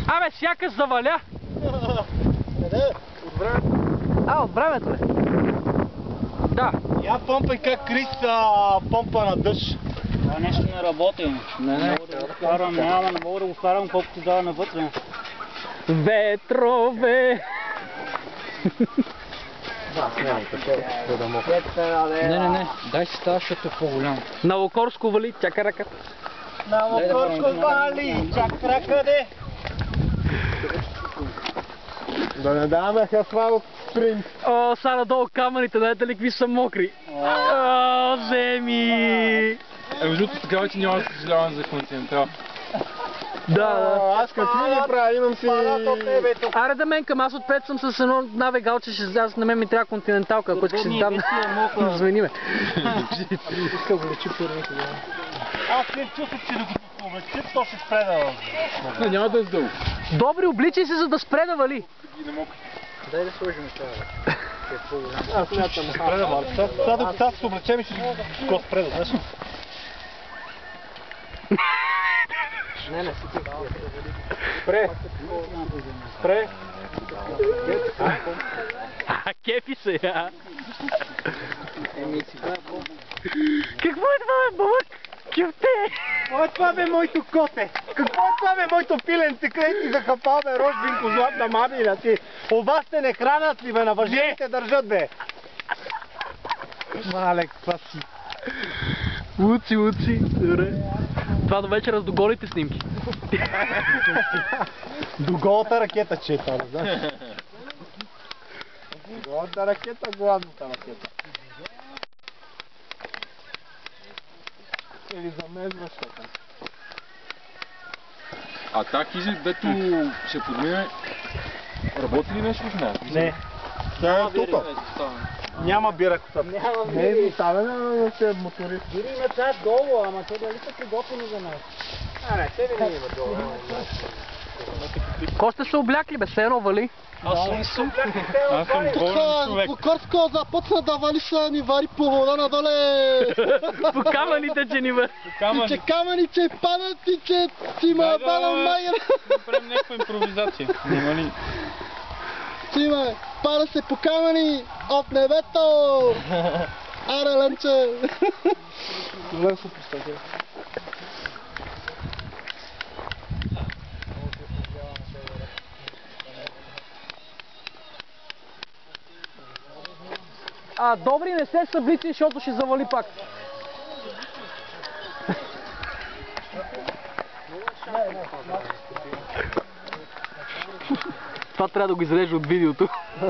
Абе, сякаш заваля. Къде? От времето. От времето е. Да. Я помпай как Крис помпа на дъжд. Това нещо не работи. Не мога да го вкарам колкото дава навътре. Ветрове. Не, дай си това, защото е по-голям. На Локорско вали, чака ръка. На Локорско вали, чак ръкаде. Да не даваме хасвал от спринт. Са надолу камъните, знаете ли какви са мокри? Земи! Между така вече няма да съжалявам за континентал. Да. Аз като ми правя, имам си... Аре да менкам, аз отпред съм с едно навегалче, аз на мен ми трябва континенталка, ако искаш си дам. Звъни ме. Иска го лечи първи. Аз не чувствам, че докато облечи, то ще спре да... Няма да е сдълго. Добре, обличай се, за да спре да вали. Дай да сложим това. Аз смятам. Спре да вали. Сега докато се облечем и ще го спре да, знаеш? Не, Спре. Спре. Кефи се, Какво е това, бе, бълък? Кюфте! Какво е това, бе, моето коте? Какво е това, бе, моето пиленце, къде ти захапал, бе, рожбинко, златна мамина ти? Оба сте не хранят ли, бе, на въжените държат, бе? Малек, това си. Луци, добре. Това до вечера с доголите снимки. До голата ракета, че е това, не знаеш? Голата ракета, гладната ракета. Или замезваш така. А тази хижа, дето ще подмине, работи ли нещо в нея? Не. Тя е тук. Няма биракота. Не е доставена на тези мотористи. Дири има цят долу, ама те дали са приготвени за нас? Не, те не има долу. Ко сте се облякли, бе, все едно вали? Аз съм болен човек. Покърско започна да вали са ни вари по вода надоле. По камъните, че ни вали. Че камъните падат и че си ма бала майера. Правим някаква импровизация. Няма ли? Сима, пада се по камъни от небето! Аре, ленче! Добре се представя. Добри, не се съблици, защото ще завали пак. Това трябва да го изрежа от видеото. Те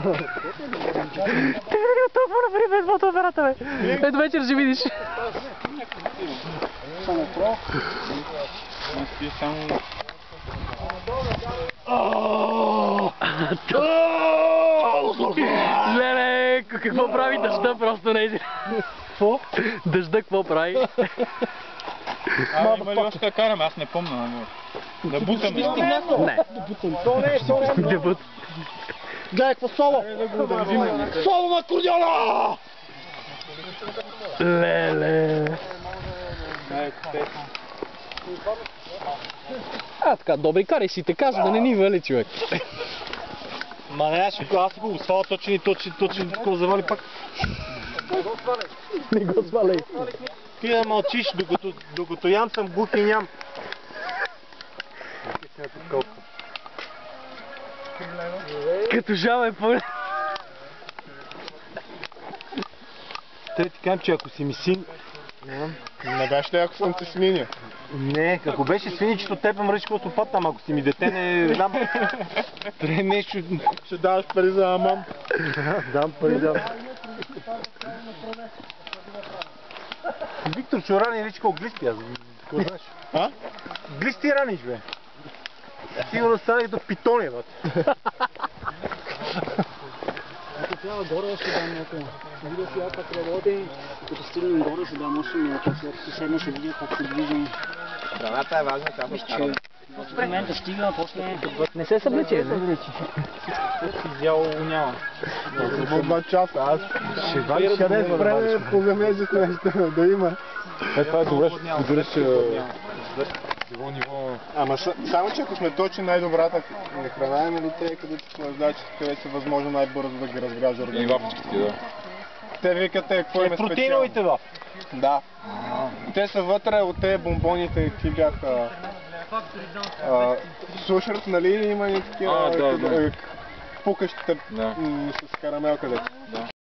види от толкова напред без фотоапарата, бе. Ето вечер ще видиш. Само про. Аз само... Леле, какво прави дъжда просто не. Какво? Дъжда какво прави? Има ли още да караме? Аз не помня. Да бутаме. Не. Да бут. Гледай, какво соло? Соло на акордеона! Леле. Така, добри, карай си така, за да не ни вали, човек. Ма не, аз го сваля точно и такова завали пак. Не го сваляй. Ти да мълчиш, докато ям съм глух и ням. Като жаба е по... Те ти кажам, че ако си ми син... Не беше ли ако съм те сменил? Не, ако беше свиничето, теб мръчка от опата, ама ако си ми дете, не знам. Трябва нещо... Ще даваш пари за мам. Дам пари, дам. Виктор Чорани речи колко глисти, аз какво знаеш? А? Глисти раниш, бе. Сигурно стана като питони, бе. Ако трябва горе ще дам някакво. Видя си как работи, като стигнем горе ще дам още някакво. След седна ще видя как се движим. Храната е важна, тя Мисля, че в момента стига, после... Не се съблече, не? изяло няма. За 2 часа, аз ще вадиш къде спреме по замезето нещо да има. Това е добре, ще поддържаш Ниво, ниво. Ама само че ако сме точни, най-добрата храна е нали те, където сме раздачи, където са възможно най-бързо да ги разгражда И организма. вафичките, да. Те викат какво им е Протеиновите специално. Да. Те са вътре от тези бомбоните, какви бяха... Сушърт, нали има и такива... Да. Пукащите Да. с карамелка, дето.